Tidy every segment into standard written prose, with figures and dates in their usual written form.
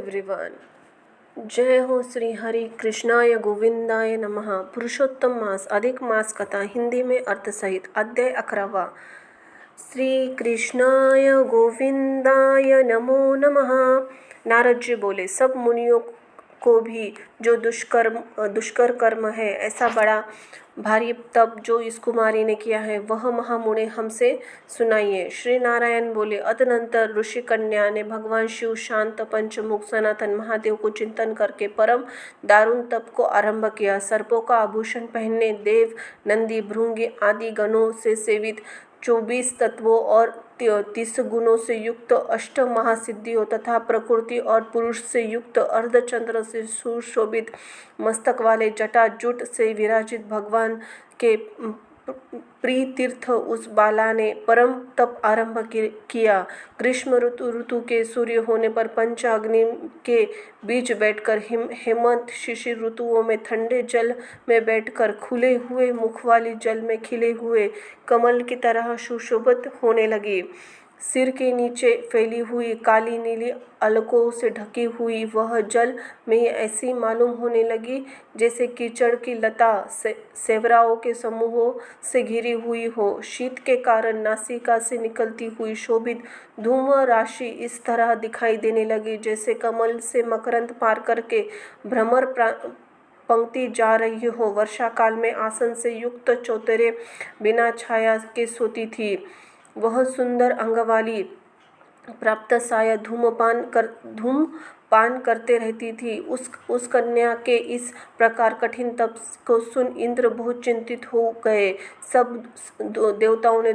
Everyone. जय हो श्री हरि कृष्णाय गोविंदाय नमः। पुरुषोत्तम मास अधिक मास कथा हिंदी में अर्थ सहित अध्याय 11वां। श्री कृष्णाय गोविंदाय नमो नमः। नारद जी बोले, सब मुनियों को भी जो दुष्कर कर्म है, ऐसा बड़ा भारी तप जो इस कुमारी ने किया है, वह महामुने हमसे सुनाइए। श्री नारायण बोले, अतनंतर ऋषि कन्या ने भगवान शिव, शांत, पंचमुख, सनातन महादेव को चिंतन करके परम दारुण तप को आरंभ किया। सर्पों का आभूषण पहनने, देव, नंदी, भृंगी आदि गणों से सेवित, 24 तत्वों और 30 गुणों से युक्त, 8 महासिद्धियों तथा प्रकृति और पुरुष से युक्त, अर्धचंद्र से सुशोभित मस्तक वाले, जटाजूट से विराजित भगवान के प्रीतीर्थ उस बाला ने परम तप आरंभ किया। ग्रीष्म ऋतु के सूर्य होने पर पंचाग्नि के बीच बैठकर, हेमंत शिशिर ऋतुओं में ठंडे जल में बैठकर, खुले हुए मुख वाली जल में खिले हुए कमल की तरह सुशोभित होने लगी। सिर के नीचे फैली हुई काली नीली अलकों से ढकी हुई वह जल में ऐसी मालूम होने लगी जैसे कीचड़ की लता सेवराओं के समूहों से घिरी हुई हो। शीत के कारण नासिका से निकलती हुई शोभित धूम राशि इस तरह दिखाई देने लगी जैसे कमल से मकरंद पार करके भ्रमर पंक्ति जा रही हो। वर्षा काल में आसन से युक्त चौतरे बिना छाया के सोती थी। वह सुंदर अंग वाली प्राप्त साया धूमपान करते रहती थी। उस कन्या के इस प्रकार कठिन तप को सुन इंद्र बहुत चिंतित हो गए। सब देवताओं ने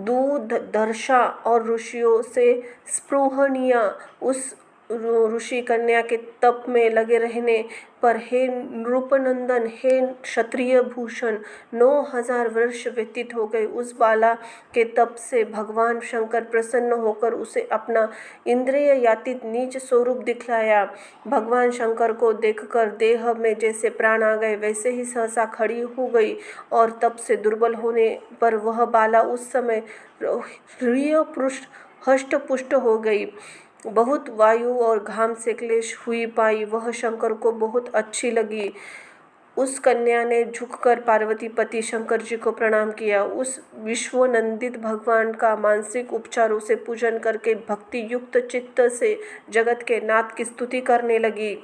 दूरदर्शा और ऋषियों से स्पृहणीय उस ऋषि कन्या के तप में लगे रहने पर, हे नृपनंदन, हे क्षत्रिय भूषण, 9000 वर्ष व्यतीत हो गए। उस बाला के तप से भगवान शंकर प्रसन्न होकर उसे अपना इंद्रिय यातित नीच स्वरूप दिखलाया। भगवान शंकर को देखकर देह में जैसे प्राण आ गए, वैसे ही सहसा खड़ी हो गई और तप से दुर्बल होने पर वह बाला उस समय हष्ट पुष्ट हो गई। बहुत वायु और घाम से क्लेश हुई पाई, वह शंकर को बहुत अच्छी लगी। उस कन्या ने झुककर पार्वती पति शंकर जी को प्रणाम किया। उस विश्वनंदित भगवान का मानसिक उपचारों से पूजन करके भक्ति युक्त चित्त से जगत के नाथ की स्तुति करने लगी।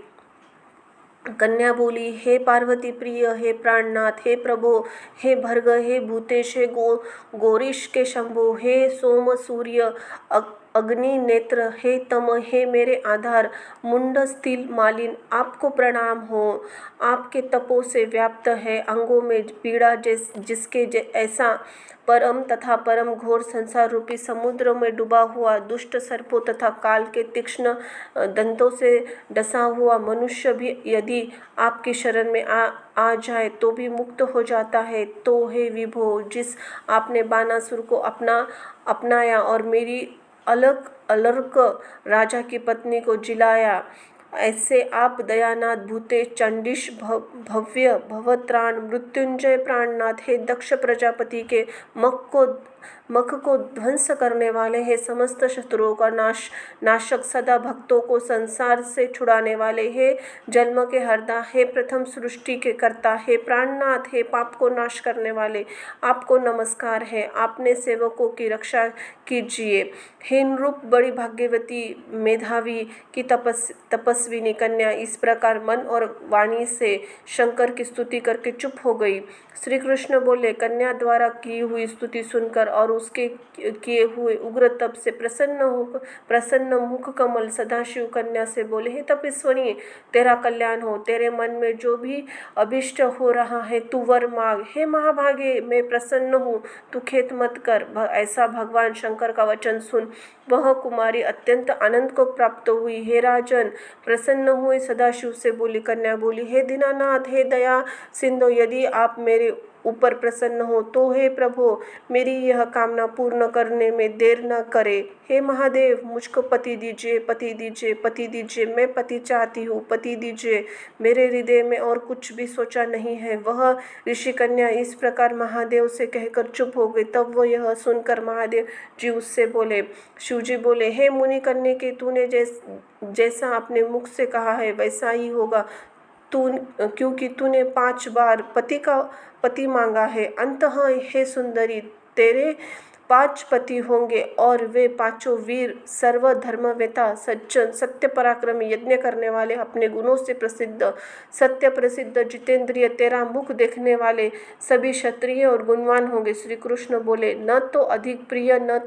कन्या बोली, हे पार्वती प्रिय, हे प्राणनाथ, हे प्रभो, हे भर्ग, हे भूतेश, हे गौरीश के शंभो, हे सोम सूर्य अग्नि नेत्र, हे तम, हे मेरे आधार, मुंड स्थिल मालिन, आपको प्रणाम हो। आपके तपों से व्याप्त है अंगों में पीड़ा जिसके ऐसा परम तथा परम घोर संसार रूपी समुद्र में डूबा हुआ दुष्ट सर्पों तथा काल के तीक्ष्ण दंतों से डसा हुआ मनुष्य भी यदि आपकी शरण में आ जाए तो भी मुक्त हो जाता है। तो हे विभो, जिस आपने बानासुर को अपनाया और मेरी अलर्क राजा की पत्नी को जिलाया, ऐसे आप दयानाथ भूते चंडीश भव्य भवत्राण मृत्युंजय प्राणनाथ, हे दक्ष प्रजापति के मख को ध्वंस करने वाले, हे समस्त शत्रुओं का नाशक, सदा भक्तों को संसार से छुड़ाने वाले, हे जन्म के हरदा, हे प्रथम सृष्टि के कर्ता, हे प्राणनाथ, हे पाप को नाश करने वाले, आपको नमस्कार है। आपने सेवकों की रक्षा कीजिए। हे नृप, बड़ी भाग्यवती मेधावी की तपस्विनी कन्या इस प्रकार मन और वाणी से शंकर की स्तुति करके चुप हो गई। श्री कृष्ण बोले, कन्या द्वारा की हुई स्तुति सुनकर और उसके किए हुए उग्र तप से प्रसन्न मुख कमल सदाशिव कन्या से बोले, हे तपस्विनी, तेरा कल्याण हो। तेरे मन में जो भी अभिष्ट हो रहा है तू वर मांग। हे महाभागे, मैं प्रसन्न हूँ, तू खेद मत कर। ऐसा भगवान शंकर का वचन सुन वह कुमारी अत्यंत आनंद को प्राप्त हुई। हे राजन, प्रसन्न हुए सदाशिव से बोली कन्या बोली, हे दीनानाथ, हे दया सिंधु, यदि आप मेरे ऊपर प्रसन्न हो, तो हे प्रभु मेरी यह कामना पूर्ण करने में देर न करे। हे महादेव, मुझको पति दीजिए, पति दीजिए, पति दीजिए। मैं पति चाहती हूँ, पति दीजिए। मेरे हृदय में और कुछ भी सोचा नहीं है। वह ऋषि कन्या इस प्रकार महादेव से कहकर चुप हो गई। तब वो यह सुनकर महादेव जी उससे बोले, शिव जी बोले, हे मुनि कन्या के तूने जैसा अपने मुख से कहा है वैसा ही होगा। क्योंकि तूने 5 बार पति मांगा है। अंततः हे सुंदरी, तेरे 5 पति होंगे और वे 5 वीर, सर्वधर्मवेता, सज्जन, सत्य पराक्रमी, यज्ञ करने वाले, अपने गुणों से प्रसिद्ध, सत्य प्रसिद्ध, जितेंद्रिय, तेरा मुख देखने वाले, सभी क्षत्रिय और गुणवान होंगे। श्री कृष्ण बोले, न तो अधिक प्रिय, न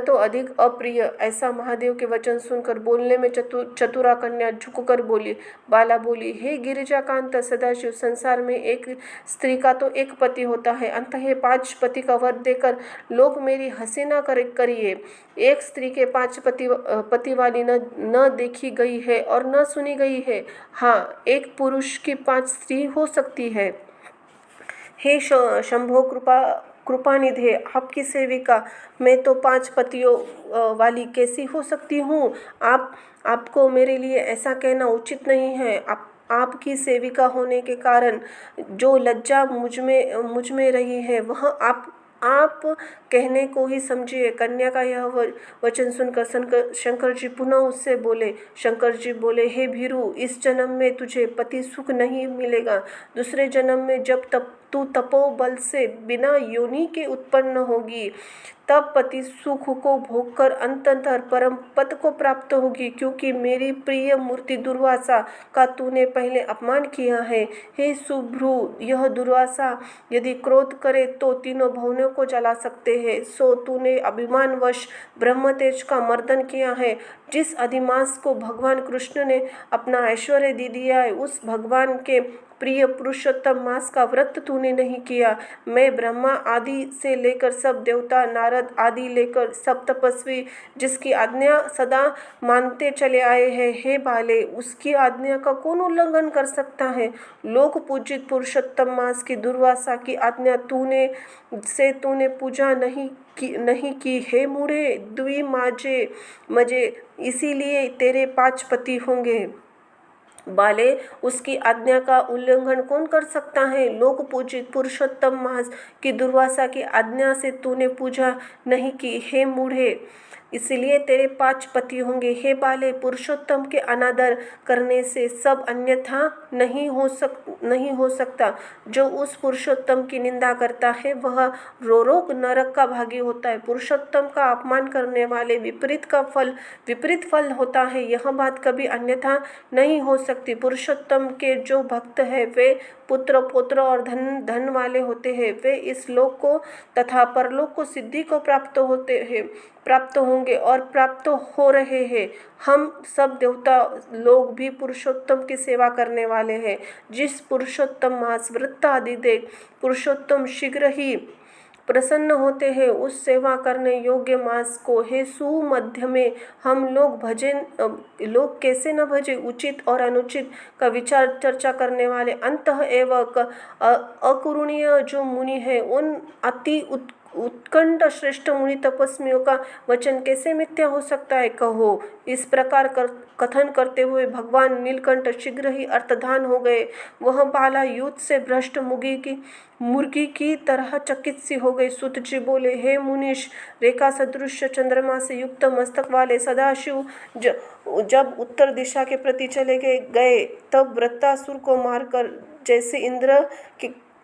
तो अधिक अप्रिय। ऐसा महादेव के वचन सुनकर बोलने में चतुरा कन्या झुककर बोली। बाला बोली, हे गिरिजाकांत सदाशिव, संसार में एक स्त्री का तो एक पति होता है, अंततः 5 पति का वर देकर लोग मेरी हंसी न करिए। एक स्त्री के 5 पति वाली न देखी गई है और न सुनी गई है। हाँ, एक पुरुष की 5 स्त्री हो सकती है। हे शंभो कृपानिधे, आपकी सेविका मैं तो 5 पतियों वाली कैसी हो सकती हूँ। आपको मेरे लिए ऐसा कहना उचित नहीं है। आपकी सेविका होने के कारण जो लज्जा मुझ में रही है वह आप कहने को ही समझिए। कन्या का यह वचन सुनकर शंकर जी पुनः उससे बोले। शंकर जी बोले, हे भीरु, इस जन्म में तुझे पति सुख नहीं मिलेगा। दूसरे जन्म में जब तू तपोबल से बिना योनि के उत्पन्न होगी तब पति सुख को भोगकर अंततः परम पद को प्राप्त होगी। क्योंकि मेरी प्रिय मूर्ति दुर्वासा का तूने पहले अपमान किया है। हे सुभ्रू, यह दुर्वासा यदि क्रोध करे तो तीनों भुवनों को जला सकते हैं। सो तूने अभिमानवश ब्रह्मतेज का मर्दन किया है। जिस अधिमास को भगवान कृष्ण ने अपना ऐश्वर्य दे दिया है, उस भगवान के प्रिय पुरुषोत्तम मास का व्रत तूने नहीं किया। मैं ब्रह्मा आदि से लेकर सब देवता, नारद आदि लेकर सब तपस्वी जिसकी आज्ञा सदा मानते चले आए हैं, हे बाले, उसकी आज्ञा का कौन उल्लंघन कर सकता है। लोक पूजित पुरुषोत्तम मास की दुर्वासा की आज्ञा तूने पूजा नहीं की। हे मूढ़े, द्वि मजे, इसीलिए तेरे 5 पति होंगे। बाले, उसकी आज्ञा का उल्लंघन कौन कर सकता है। लोक पूजित पुरुषोत्तम मास की दुर्वासा की आज्ञा से तूने पूजा नहीं की। हे मूढ़े, इसलिए तेरे 5 पति होंगे। हे बाले, पुरुषोत्तम के अनादर करने से सब अन्यथा नहीं हो सकता। जो उस पुरुषोत्तम की निंदा करता है वह रोक नरक का भागी होता है। पुरुषोत्तम का अपमान करने वाले विपरीत फल होता है। यह बात कभी अन्यथा नहीं हो सकती। पुरुषोत्तम के जो भक्त है वे पुत्र, पौत्र और धन वाले होते हैं। वे इस लोक को तथा परलोक को सिद्धि को प्राप्त होंगे और प्राप्त हो रहे हैं। हम सब देवता लोग भी पुरुषोत्तम की सेवा करने वाले हैं। जिस पुरुषोत्तम मास, व्रत आदि देख पुरुषोत्तम शीघ्र ही प्रसन्न होते हैं, उस सेवा करने योग्य मास को हे सुमध्य में हम लोग कैसे न भजे। उचित और अनुचित का विचार चर्चा करने वाले अंतः एवं अकुरणीय जो मुनि है, उन अति उत्कंठ श्रेष्ठ मुनि तपस्वियों का वचन कैसे मिथ्या हो सकता है, कहो। इस प्रकार कथन करते हुए भगवान नीलकंठ शीघ्र ही अर्थधान हो गए। वह बाला युद्ध से भ्रष्ट मुर्गी की तरह चकित सी हो गई। सूत जी बोले, हे मुनीश, रेखा सदृश चंद्रमा से युक्त मस्तक वाले सदाशिव जब उत्तर दिशा के प्रति चले गए तब वृत्तासुर को मारकर जैसे इंद्र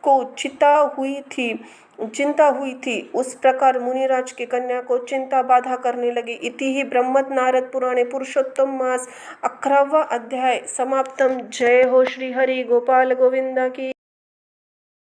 को चिंता हुई थी, उस प्रकार मुनिराज की कन्या को चिंता बाधा करने लगी। इति ही ब्रह्मद नारद पुराणे पुरुषोत्तम मास 11वां अध्याय समाप्तम। जय हो श्री हरि गोपाल गोविंदा की।